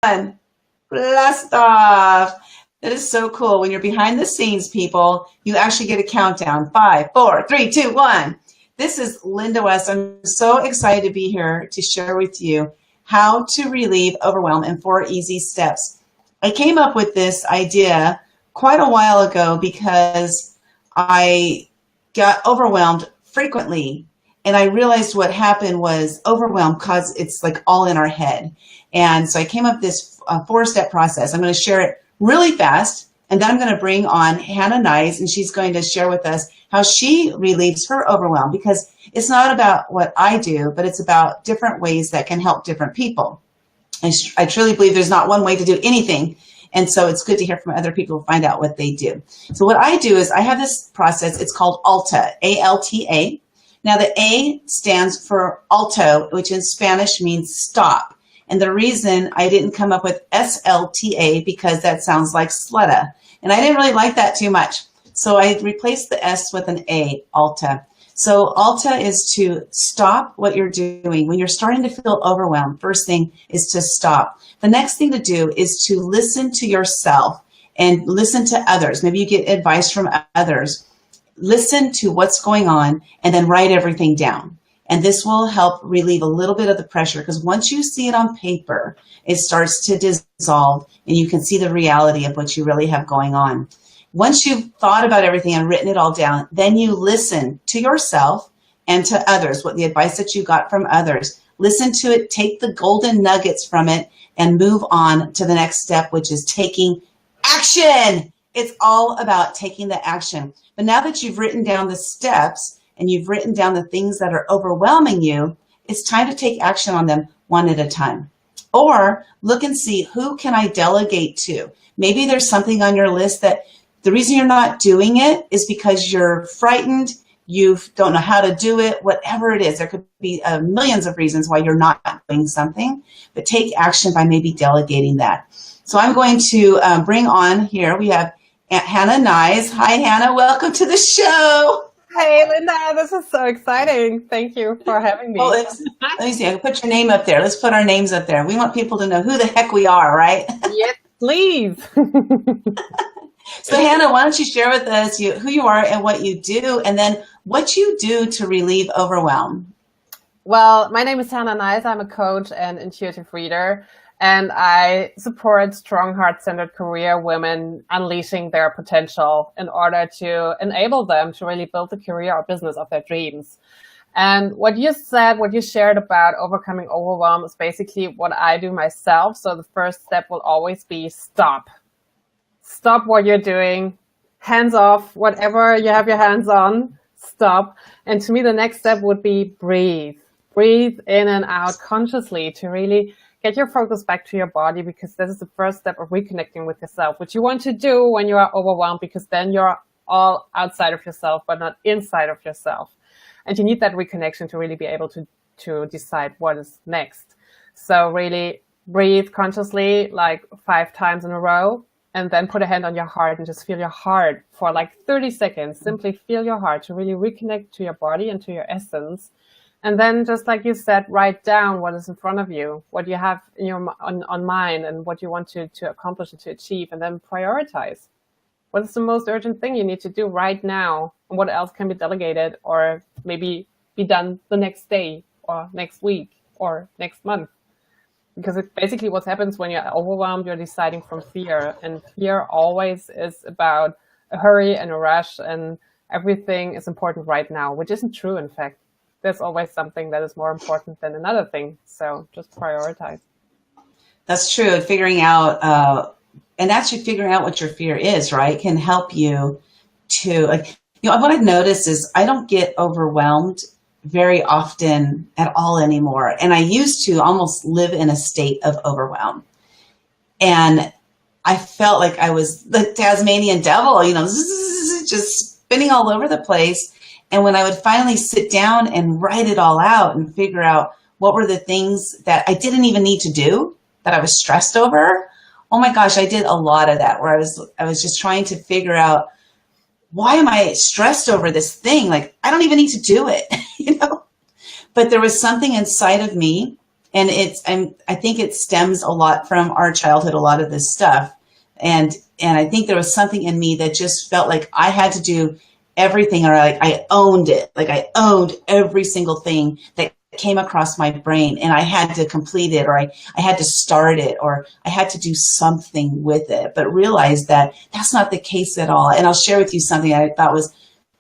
Blast off. That is so cool. When you're behind the scenes, people, you actually get a countdown. 5, 4, 3, 2, 1. This is Linda West. I'm so excited to be here to share with you how to relieve overwhelm in 4 easy steps. I came up with this idea quite a while ago because I got overwhelmed frequently. And I realized what happened was overwhelm because it's like all in our head. And so I came up with this 4-step process. I'm going to share it really fast. And then I'm going to bring on Hannah Knies, and she's going to share with us how she relieves her overwhelm, because it's not about what I do, but it's about different ways that can help different people. I truly believe there's not one way to do anything. And so it's good to hear from other people to find out what they do. So what I do is I have this process. It's called ALTA, A-L-T-A. Now the A stands for alto, which in Spanish means stop. And the reason I didn't come up with S-L-T-A because that sounds like slutta. And I didn't really like that too much. So I replaced the S with an A, alta. So alta is to stop what you're doing. When you're starting to feel overwhelmed, first thing is to stop. The next thing to do is to listen to yourself and listen to others. Maybe you get advice from others. Listen to what's going on and then write everything down. And this will help relieve a little bit of the pressure, because once you see it on paper, it starts to dissolve and you can see the reality of what you really have going on. Once you've thought about everything and written it all down, then you listen to yourself and to others, what the advice that you got from others. Listen to it, take the golden nuggets from it, and move on to the next step, which is taking action. It's all about taking the action. But now that you've written down the steps and you've written down the things that are overwhelming you, it's time to take action on them one at a time. Or look and see, who can I delegate to? Maybe there's something on your list that the reason you're not doing it is because you're frightened, you don't know how to do it, whatever it is. There could be millions of reasons why you're not doing something, but take action by maybe delegating that. So I'm going to bring on here, we have Hannah Knies. Hi, Hannah. Welcome to the show. Hey, Linda. This is so exciting. Thank you for having me. Well, let me see. I can put your name up there. Let's put our names up there. We want people to know who the heck we are, right? Yes, please. So, Hannah, why don't you share with us who you are and what you do, and then what you do to relieve overwhelm? Well, my name is Hannah Knies. I'm a coach and intuitive reader. And I support strong, heart-centered career women unleashing their potential in order to enable them to really build the career or business of their dreams. And what you said, what you shared about overcoming overwhelm is basically what I do myself. So the first step will always be stop. Stop what you're doing. Hands off, whatever you have your hands on, stop. And to me, the next step would be breathe. Breathe in and out consciously to really get your focus back to your body, because this is the first step of reconnecting with yourself, which you want to do when you are overwhelmed, because then you're all outside of yourself, but not inside of yourself. And you need that reconnection to really be able to decide what is next. So really breathe consciously like 5 times in a row, and then put a hand on your heart and just feel your heart for like 30 seconds. Simply feel your heart to really reconnect to your body and to your essence. And then, just like you said, write down what is in front of you, what you have in your on mind, and what you want to accomplish and to achieve, and then prioritize. What is the most urgent thing you need to do right now, and what else can be delegated or maybe be done the next day or next week or next month? Because it basically what happens when you're overwhelmed, you're deciding from fear, and fear always is about a hurry and a rush, and everything is important right now, which isn't true, in fact. There's always something that is more important than another thing. So just prioritize. That's true. Figuring out, and actually figuring out what your fear is, right, can help you to, like, what I've noticed is I don't get overwhelmed very often at all anymore. And I used to almost live in a state of overwhelm. And I felt like I was the Tasmanian devil, just spinning all over the place. And when I would finally sit down and write it all out and figure out what were the things that I didn't even need to do, that I was stressed over, oh my gosh, I did a lot of that, where I was just trying to figure out, why am I stressed over this thing? Like, I don't even need to do it, But there was something inside of me And I think it stems a lot from our childhood, a lot of this stuff. And I think there was something in me that just felt like I had to do everything, or like I owned it. Like I owned every single thing that came across my brain, and I had to complete it, or I had to start it, or I had to do something with it, but realized that that's not the case at all. And I'll share with you something I thought was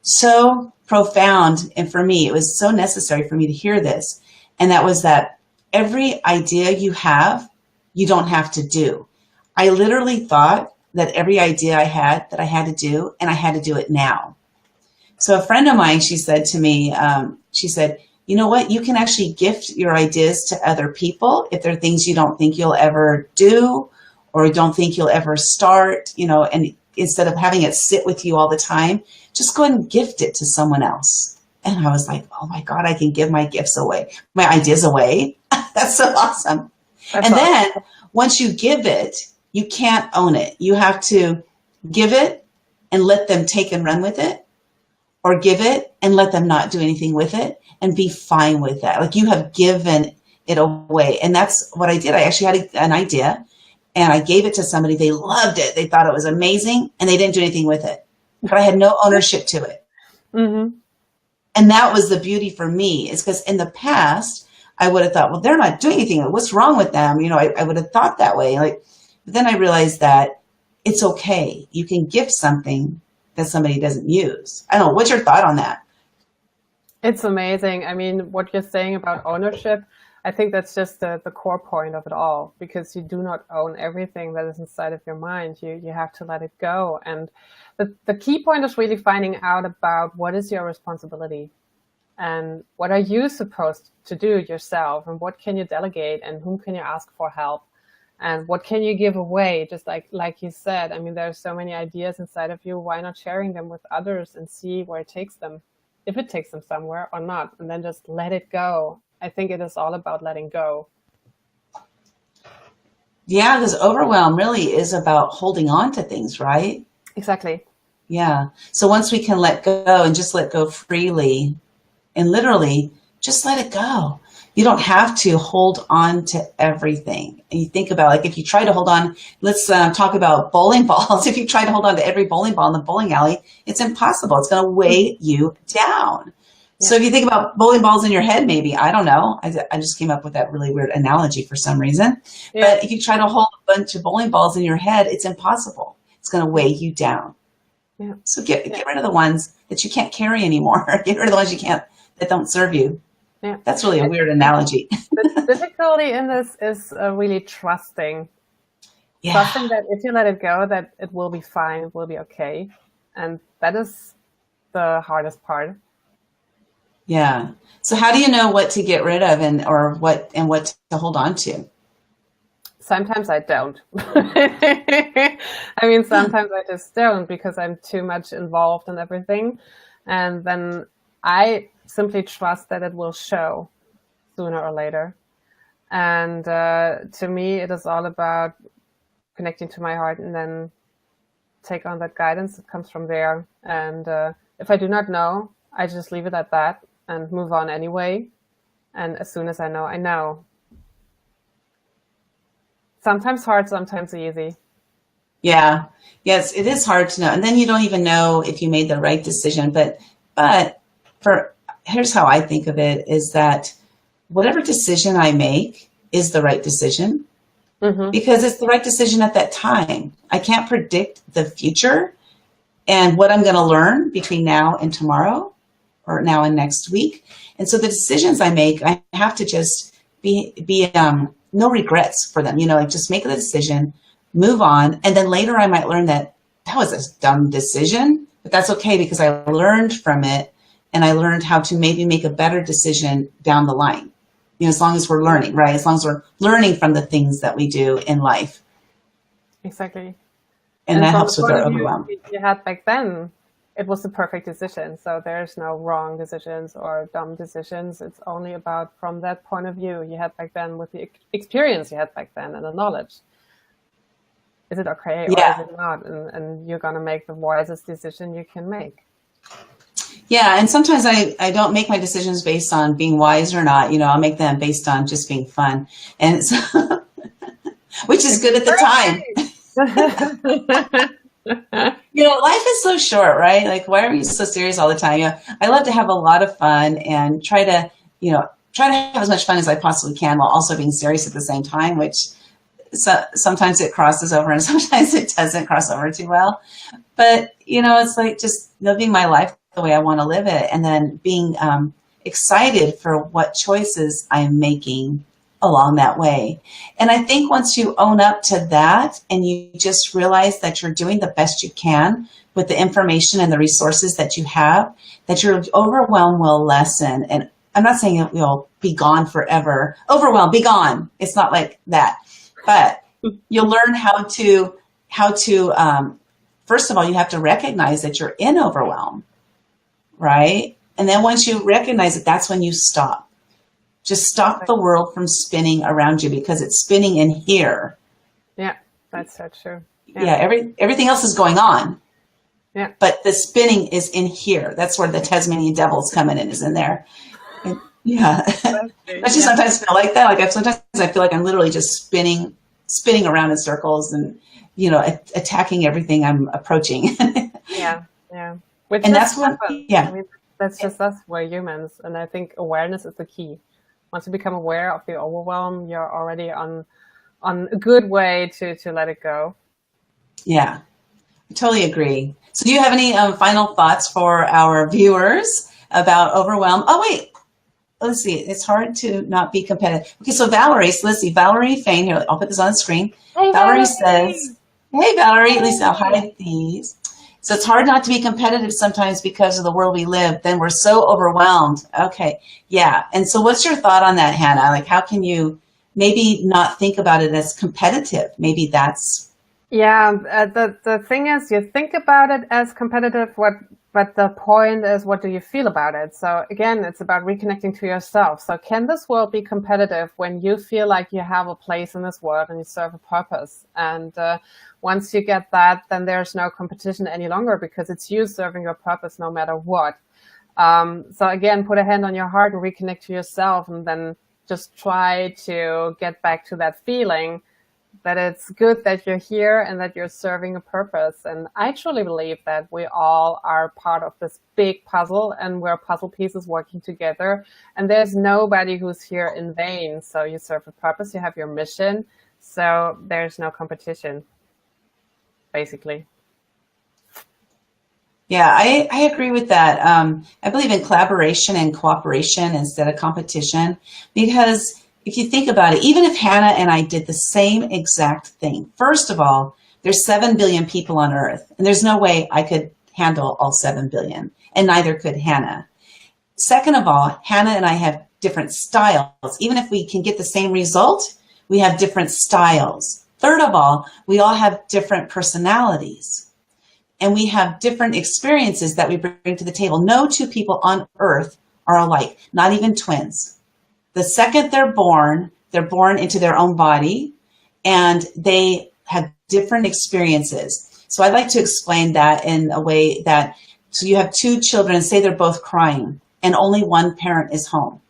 so profound. And for me, it was so necessary for me to hear this. And that was that every idea you have, you don't have to do. I literally thought that every idea I had that I had to do, and I had to do it now. So a friend of mine, she said to me, she said, you know what, you can actually gift your ideas to other people if they're things you don't think you'll ever do or don't think you'll ever start, and instead of having it sit with you all the time, just go ahead and gift it to someone else. And I was like, oh my God, I can give my gifts away, my ideas away. That's so awesome. That's and awesome. then once you give it, you can't own it. You have to give it and let them take and run with it, or give it and let them not do anything with it and be fine with that. Like you have given it away. And that's what I did. I actually had an idea and I gave it to somebody. They loved it. They thought it was amazing and they didn't do anything with it. But I had no ownership to it. Mm-hmm. And that was the beauty for me, is because in the past, I would have thought, well, they're not doing anything. What's wrong with them? I would have thought that way. But then I realized that it's okay. You can gift something that somebody doesn't use. I don't know. What's your thought on that? It's amazing. I mean, what you're saying about ownership, I think that's just the core point of it all, because you do not own everything that is inside of your mind. You have to let it go. And the key point is really finding out about what is your responsibility and what are you supposed to do yourself, and what can you delegate, and whom can you ask for help, and what can you give away? Just like you said, I mean, there's so many ideas inside of you. Why not sharing them with others and see where it takes them, if it takes them somewhere or not, and then just let it go. I think it is all about letting go. Yeah, because overwhelm really is about holding on to things, right? Exactly. Yeah. So once we can let go and just let go freely and literally just let it go. You don't have to hold on to everything. And you think about, like, if you try to hold on, let's talk about bowling balls. If you try to hold on to every bowling ball in the bowling alley, it's impossible. It's going to weigh you down. Yeah. So if you think about bowling balls in your head, maybe, I don't know. I just came up with that really weird analogy for some reason. Yeah. But if you try to hold a bunch of bowling balls in your head, it's impossible. It's going to weigh you down. Yeah. So get rid of the ones that you can't carry anymore. Get rid of the ones that don't serve you. Yeah. That's really a weird analogy. The difficulty in this is really trusting. Yeah. Trusting that if you let it go, that it will be fine, it will be okay. And that is the hardest part. Yeah. So how do you know what to get rid of and what to hold on to? Sometimes I don't. I mean, sometimes I just don't, because I'm too much involved in everything. And then I simply trust that it will show sooner or later. And to me, it is all about connecting to my heart and then take on that guidance that comes from there. And if I do not know, I just leave it at that and move on anyway. And as soon as I know, I know. Sometimes hard, sometimes easy. Yeah. Yes, it is hard to know. And then you don't even know if you made the right decision. But here's how I think of it, is that whatever decision I make is the right decision, because it's the right decision at that time. I can't predict the future and what I'm going to learn between now and tomorrow, or now and next week. And so the decisions I make, I have to just be no regrets for them. Like just make the decision, move on. And then later I might learn that was a dumb decision, but that's okay, because I learned from it. And I learned how to maybe make a better decision down the line, as long as we're learning, right? As long as we're learning from the things that we do in life. Exactly. And that helps with our overwhelm. You had back then, it was the perfect decision. So there's no wrong decisions or dumb decisions. It's only about, from that point of view you had back then, with the experience you had back then and the knowledge. Is it okay or is it not? And you're going to make the wisest decision you can make. Yeah, and sometimes I don't make my decisions based on being wise or not. I'll make them based on just being fun, and so, which is good at the time. Life is so short, right? Like, why are we so serious all the time? I love to have a lot of fun and try to have as much fun as I possibly can while also being serious at the same time, which sometimes it crosses over and sometimes it doesn't cross over too well. But, it's like just living my life the way I want to live it, and then being excited for what choices I'm making along that way. And I think once you own up to that and you just realize that you're doing the best you can with the information and the resources that you have, that your overwhelm will lessen. And I'm not saying it will be gone forever. Overwhelm, be gone. It's not like that. But you'll learn how to first of all, you have to recognize that you're in overwhelm, right? And then once you recognize it, that's when you stop. Just stop the world from spinning around you, because it's spinning in here. Yeah, that's so true. Yeah, everything else is going on. Yeah. But the spinning is in here. That's where the Tasmanian devil's coming in, is in there. And, yeah. I just sometimes feel like that. Like sometimes I feel like I'm literally just spinning around in circles and, attacking everything I'm approaching. Yeah. And that's what, that's just us. We're humans. And I think awareness is the key. Once you become aware of the overwhelm, you're already on a good way to let it go. Yeah, I totally agree. So do you have any final thoughts for our viewers about overwhelm? Oh, wait. Let's see. It's hard to not be competitive. Okay, so Valerie Fain, here, I'll put this on the screen. Hey, Valerie says, hey, Valerie, at least I'll hide these. So it's hard not to be competitive sometimes because of the world we live. Then we're so overwhelmed. Okay. Yeah. And so what's your thought on that, Hannah? Like, how can you maybe not think about it as competitive? Maybe that's... Yeah. The thing is, you think about it as competitive, but the point is, what do you feel about it? So again, it's about reconnecting to yourself. So can this world be competitive when you feel like you have a place in this world and you serve a purpose? And once you get that, then there's no competition any longer, because it's you serving your purpose no matter what. So again, put a hand on your heart and reconnect to yourself, and then just try to get back to that feeling that it's good that you're here and that you're serving a purpose. And I truly believe that we all are part of this big puzzle, and we're puzzle pieces working together. And there's nobody who's here in vain. So you serve a purpose, you have your mission. So there's no competition, basically. Yeah, I agree with that. I believe in collaboration and cooperation instead of competition, because if you think about it, even if Hannah and I did the same exact thing, first of all, there's 7 billion people on Earth, and there's no way I could handle all 7 billion, and neither could Hannah. Second of all, Hannah and I have different styles. Even if we can get the same result, we have different styles. Third of all, we all have different personalities, and we have different experiences that we bring to the table. No two people on Earth are alike, not even twins. The second they're born into their own body, and they have different experiences. So I'd like to explain that in a way that, so you have two children, say they're both crying, and only one parent is home.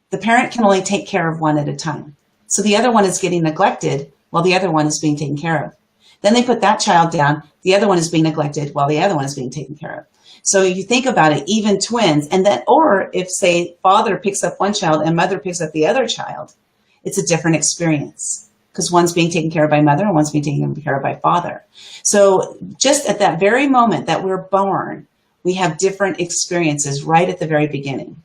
The parent can only take care of one at a time. So the other one is getting neglected while the other one is being taken care of. Then they put that child down, the other one is being neglected while the other one is being taken care of. So you think about it, even twins, and then, or if, say, father picks up one child and mother picks up the other child, it's a different experience, because one's being taken care of by mother and one's being taken care of by father. So just at that very moment that we're born, we have different experiences right at the very beginning.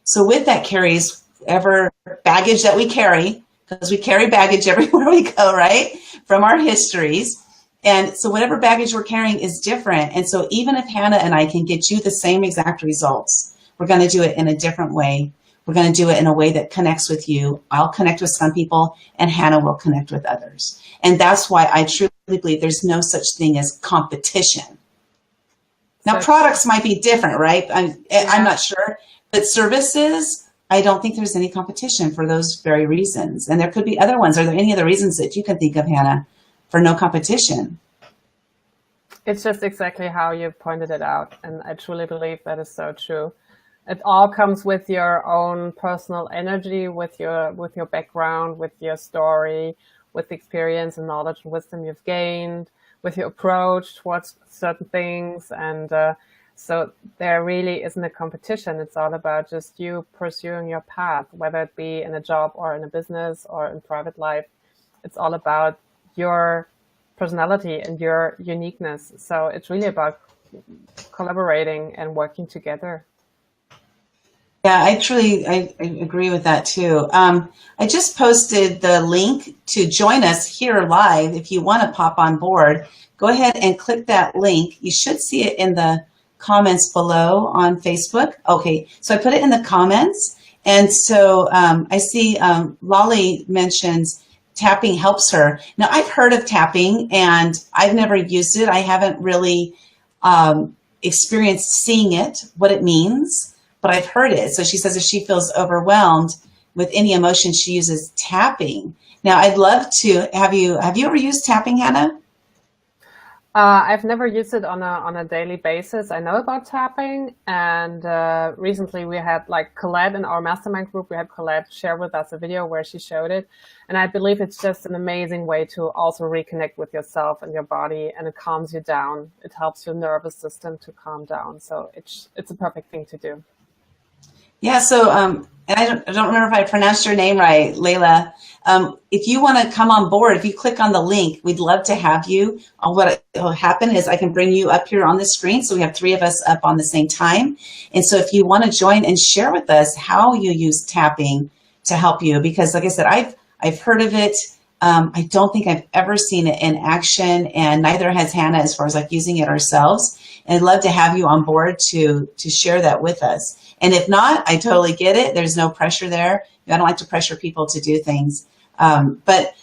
So with that carries whatever baggage that we carry, because we carry baggage everywhere we go, right, from our histories. And so whatever baggage we're carrying is different. And so even if Hannah and I can get you the same exact results, we're going to do it in a different way. We're going to do it in a way that connects with you. I'll connect with some people, and Hannah will connect with others. And that's why I truly believe there's no such thing as competition. Now, products might be different, right? I'm not sure. But services, I don't think there's any competition for those very reasons. And there could be other ones. Are there any other reasons that you can think of, Hannah, for no competition? It's just exactly how you pointed it out. And I truly believe that is so true. It all comes with your own personal energy, with your background, with your story, with the experience and knowledge and wisdom you've gained, with your approach towards certain things. And so there really isn't a competition. It's all about just you pursuing your path, whether it be in a job or in a business or in private life. It's all about your personality and your uniqueness. So it's really about collaborating and working together. Yeah, I agree with that too. I just posted the link to join us here live. If you want to pop on board, go ahead and click that link. You should see it in the comments below on Facebook. Okay, so I put it in the comments. And so I see Lolly mentions tapping helps her. Now, I've heard of tapping and I've never used it. I haven't really experienced seeing it, what it means, but I've heard it. So she says if she feels overwhelmed with any emotion, she uses tapping. Now, I'd love to have you ever used tapping, Hannah? I've never used it on a daily basis. I know about tapping, and recently we had like Colette in our mastermind group. We had Colette share with us a video where she showed it, and I believe it's just an amazing way to also reconnect with yourself and your body, and it calms you down. It helps your nervous system to calm down. So it's a perfect thing to do. Yeah. So and I don't remember if I pronounced your name right, Layla. If you want to come on board, if you click on the link, we'd love to have you. What will happen is I can bring you up here on the screen. So we have 3 of us up on the same time. And so if you want to join and share with us how you use tapping to help you, because like I said, I've heard of it. I don't think I've ever seen it in action, and neither has Hannah as far as like using it ourselves. And I'd love to have you on board to share that with us. And if not, I totally get it. There's no pressure there. I don't like to pressure people to do things. But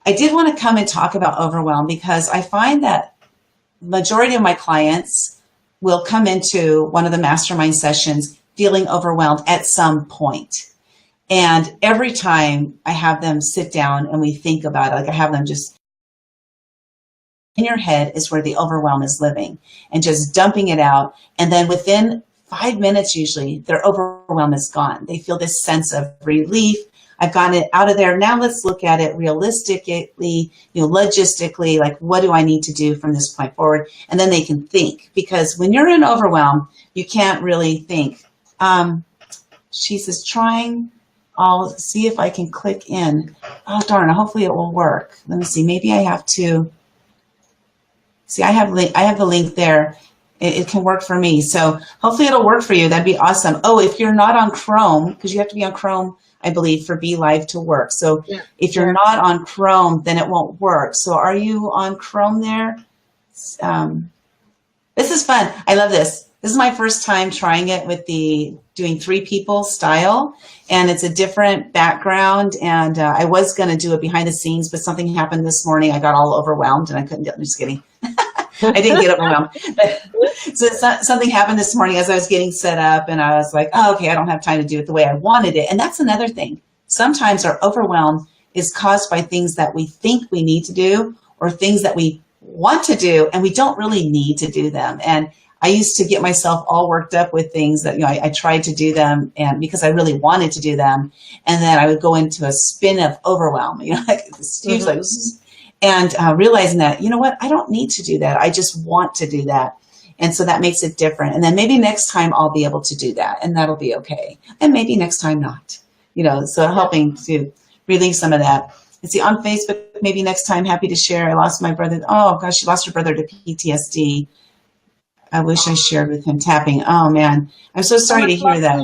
I did want to come and talk about overwhelm because I find that majority of my clients will come into one of the mastermind sessions feeling overwhelmed at some point. And every time I have them sit down and we think about it, like I have them just in your head is where the overwhelm is living and just dumping it out. And then within 5 minutes, usually their overwhelm is gone. They feel this sense of relief. I've gotten it out of there. Now let's look at it realistically, logistically, like what do I need to do from this point forward? And then they can think, because when you're in overwhelm, you can't really think. She says, trying. I'll see if I can click in. Oh, darn, hopefully it will work. Let me see. Maybe I have to. See, I have the link there. It can work for me. So hopefully it'll work for you. That'd be awesome. Oh, if you're not on Chrome, because you have to be on Chrome, I believe, for Be Live to work. So yeah, if you're not on Chrome, then it won't work. So are you on Chrome there? This is fun. I love this. This is my first time trying it with doing 3 people style, and it's a different background. And I was going to do it behind the scenes, but something happened this morning. I got all overwhelmed and I couldn't I'm just kidding. I didn't get overwhelmed. So something happened this morning as I was getting set up, and I was like, oh, okay, I don't have time to do it the way I wanted it. And that's another thing. Sometimes our overwhelm is caused by things that we think we need to do or things that we want to do, and we don't really need to do them. And I used to get myself all worked up with things that, I tried to do them and because I really wanted to do them. And then I would go into a spin of overwhelm, like this huge, and realizing that, what, I don't need to do that. I just want to do that. And so that makes it different. And then maybe next time I'll be able to do that, and that'll be okay. And maybe next time not, so helping to relieve some of that. And see, on Facebook, maybe next time, happy to share. I lost my brother. Oh gosh, she lost her brother to PTSD. I wish I shared with him tapping. Oh man, I'm so sorry to hear that.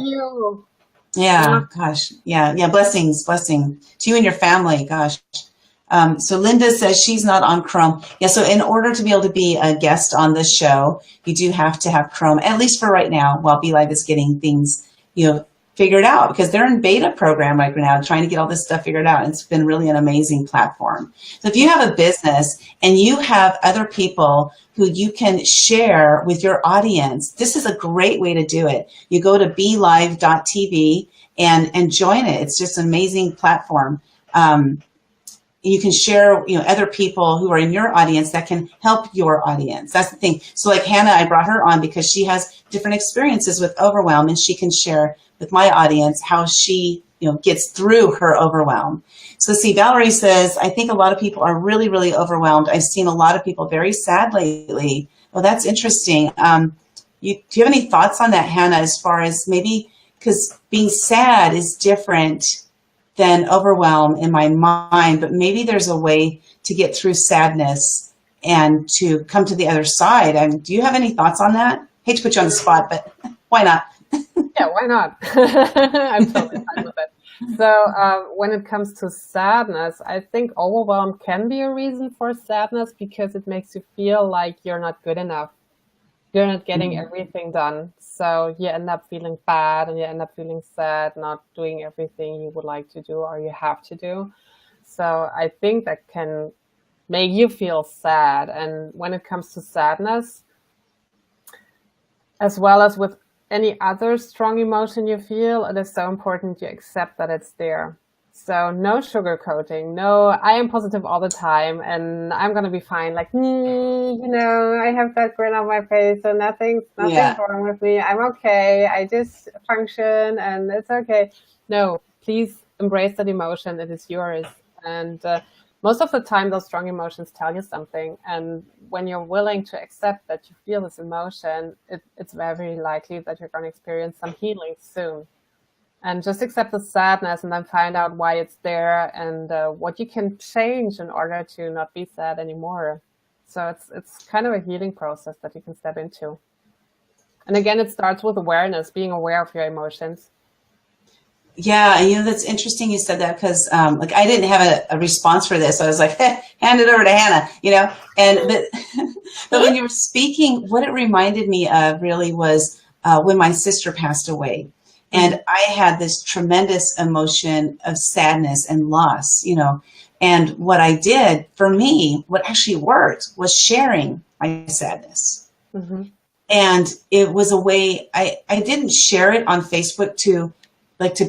Yeah, gosh. Yeah. Blessing to you and your family. Gosh. So Linda says she's not on Chrome. Yeah. So in order to be able to be a guest on this show, you do have to have Chrome, at least for right now, while Be Live is getting things, figured out, because they're in beta program right now, trying to get all this stuff figured out. It's been really an amazing platform. So if you have a business and you have other people who you can share with your audience, this is a great way to do it. You go to BeLive.tv and join it. It's just an amazing platform. you can share, other people who are in your audience that can help your audience. That's the thing. So like Hannah, I brought her on because she has different experiences with overwhelm, and she can share with my audience how she, gets through her overwhelm. So see, Valerie says, I think a lot of people are really, really overwhelmed. I've seen a lot of people very sad lately. Well, that's interesting. Do you have any thoughts on that, Hannah, as far as maybe, because being sad is different than overwhelm in my mind, but maybe there's a way to get through sadness and to come to the other side. And do you have any thoughts on that? Hate to put you on the spot, but why not? Yeah, why not? I'm totally fine with it. So when it comes to sadness, I think overwhelm can be a reason for sadness because it makes you feel like you're not good enough. You're not getting everything done. So you end up feeling bad and you end up feeling sad, not doing everything you would like to do or you have to do. So I think that can make you feel sad. And when it comes to sadness, as well as with any other strong emotion you feel, it is so important you accept that it's there. So no sugarcoating, no, I am positive all the time and I'm going to be fine. Like, I have that grin on my face and nothing's wrong with me. I'm okay. I just function and it's okay. No, please embrace that emotion. It is yours. And most of the time, those strong emotions tell you something. And when you're willing to accept that you feel this emotion, it's very likely that you're going to experience some healing soon. And just accept the sadness and then find out why it's there and what you can change in order to not be sad anymore. So it's kind of a healing process that you can step into. And again, it starts with awareness, being aware of your emotions. Yeah, that's interesting you said that because I didn't have a response for this. I was like, hand it over to Hannah, but when you were speaking, what it reminded me of really was when my sister passed away. And I had this tremendous emotion of sadness and loss, and what I did for me, what actually worked was sharing my sadness. Mm-hmm. And it was a way, I didn't share it on Facebook to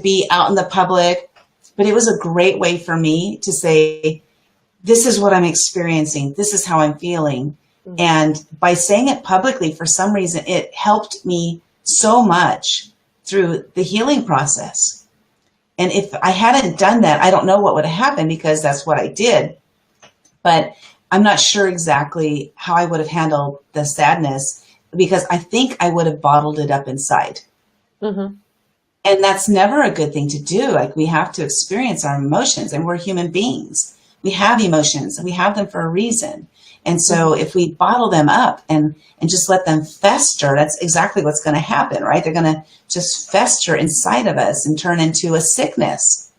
be out in the public, but it was a great way for me to say, this is what I'm experiencing. This is how I'm feeling. Mm-hmm. And by saying it publicly, for some reason, it helped me so much through the healing process. And if I hadn't done that, I don't know what would have happened because that's what I did. But I'm not sure exactly how I would have handled the sadness because I think I would have bottled it up inside. Mm-hmm. And that's never a good thing to do. Like, we have to experience our emotions, and we're human beings. We have emotions and we have them for a reason. And so if we bottle them up and just let them fester, that's exactly what's going to happen, right? They're going to just fester inside of us and turn into a sickness.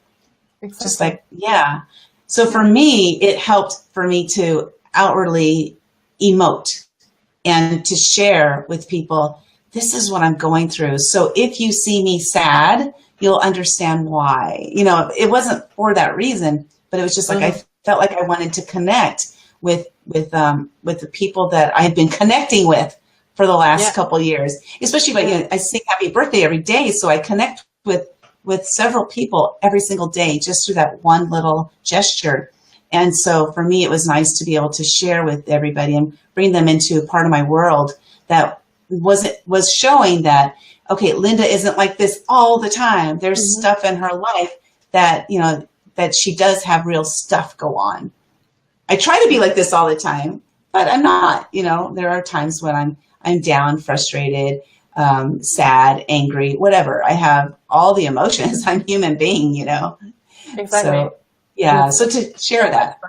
Exactly. Just like, yeah. So for me, it helped for me to outwardly emote and to share with people, this is what I'm going through. So if you see me sad, you'll understand why. It wasn't for that reason, but it was just like, I felt like I wanted to connect with the people that I had been connecting with for the last couple of years, especially when I sing happy birthday every day. So I connect with several people every single day just through that one little gesture. And so for me, it was nice to be able to share with everybody and bring them into a part of my world that was showing that, okay, Linda isn't like this all the time. There's stuff in her life that, that she does have real stuff go on. I try to be like this all the time, but I'm not. There are times when I'm down, frustrated, sad, angry, whatever. I have all the emotions. I'm a human being, Exactly. So, yeah. So to share that.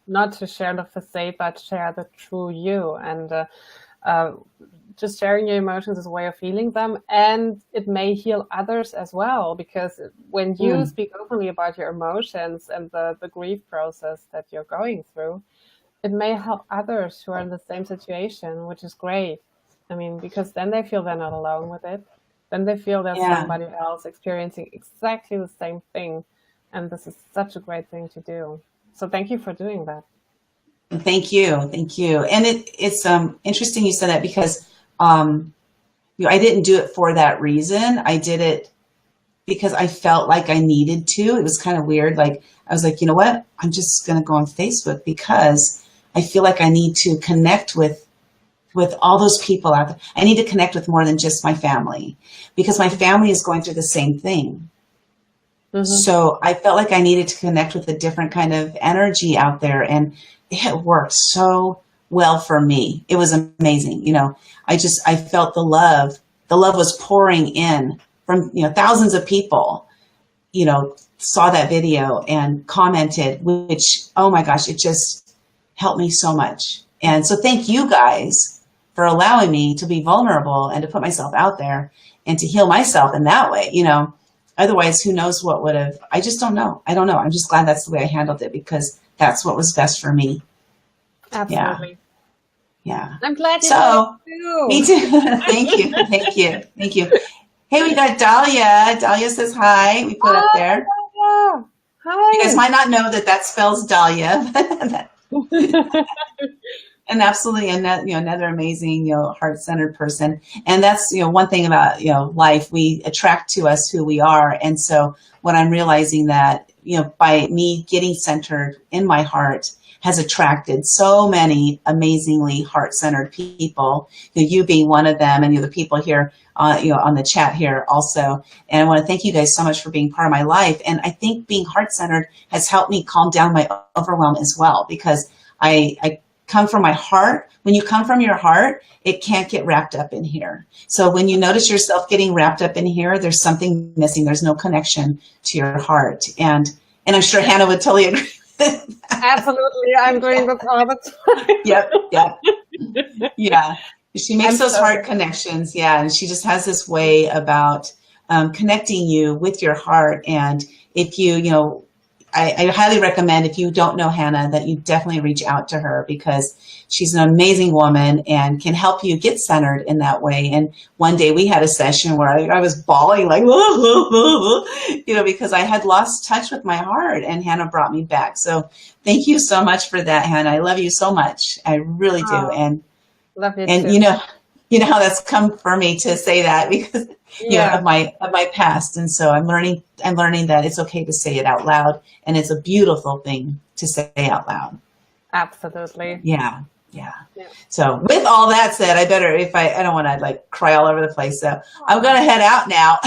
Not to share the facade, but share the true you. And just sharing your emotions is a way of feeling them. And it may heal others as well, because when you speak openly about your emotions and the grief process that you're going through, it may help others who are in the same situation, which is great. I mean, because then they feel they're not alone with it. Then they feel there's somebody else experiencing exactly the same thing. And this is such a great thing to do. So thank you for doing that. Thank you. Thank you. And it's interesting you said that because I didn't do it for that reason. I did it because I felt like I needed to. It was kind of weird. Like, I was like, you know what? I'm just going to go on Facebook because I feel like I need to connect with all those people out there. I need to connect with more than just my family because my family is going through the same thing. Mm-hmm. So I felt like I needed to connect with a different kind of energy out there. And it worked so well for me. It was amazing. You know, I felt the love. The love was pouring in from, you know, thousands of people, you know, saw that video and commented, which, oh my gosh, it just helped me so much. And so thank you guys for allowing me to be vulnerable and to put myself out there and to heal myself in that way. You know, otherwise, who knows what would have, I just don't know. I don't know. I'm just glad that's the way I handled it because that's what was best for me. Absolutely. Yeah. I'm glad you too. Me too. Thank you. Thank you. Thank you. Hey, we got Dahlia. Dahlia says hi. We put up there. Hi. You guys might not know that spells Dahlia. And absolutely, another amazing, heart-centered person. And that's, one thing about, life, we attract to us who we are. And so what I'm realizing that, by me getting centered in my heart has attracted so many amazingly heart-centered people, you being one of them, and the people here, on the chat here also. And I want to thank you guys so much for being part of my life. And I think being heart-centered has helped me calm down my overwhelm as well, because I come from my heart. When you come from your heart, it can't get wrapped up in here. So when you notice yourself getting wrapped up in here, there's something missing. There's no connection to your heart. And I'm sure Hannah would totally agree with that. Absolutely. I'm doing this all the time. Yep. Yeah. She makes those heart connections. Yeah. And she just has this way about connecting you with your heart. And if you, I highly recommend, if you don't know Hannah, that you definitely reach out to her, because she's an amazing woman and can help you get centered in that way. And one day we had a session where I was bawling like, because I had lost touch with my heart, and Hannah brought me back. So thank you so much for that, Hannah. I love you so much. I really do. And love you and too. you know how that's come for me to say that, because of my past. And so I'm learning that it's okay to say it out loud, and it's a beautiful thing to say out loud. Absolutely. Yeah. So with all that said, I don't want to like cry all over the place. So I'm going to head out now.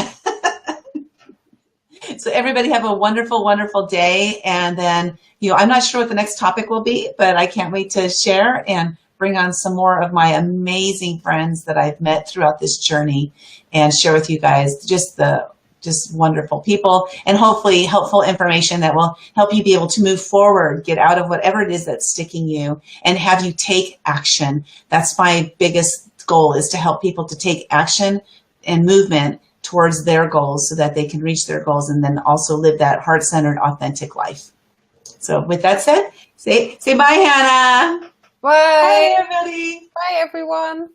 So everybody have a wonderful, wonderful day. And then, I'm not sure what the next topic will be, but I can't wait to share and bring on some more of my amazing friends that I've met throughout this journey and share with you guys just wonderful people, and hopefully helpful information that will help you be able to move forward, get out of whatever it is that's sticking you, and have you take action. That's my biggest goal, is to help people to take action and movement towards their goals so that they can reach their goals and then also live that heart-centered, authentic life. So with that said, say bye, Hannah. Bye. Bye, everybody. Bye, everyone.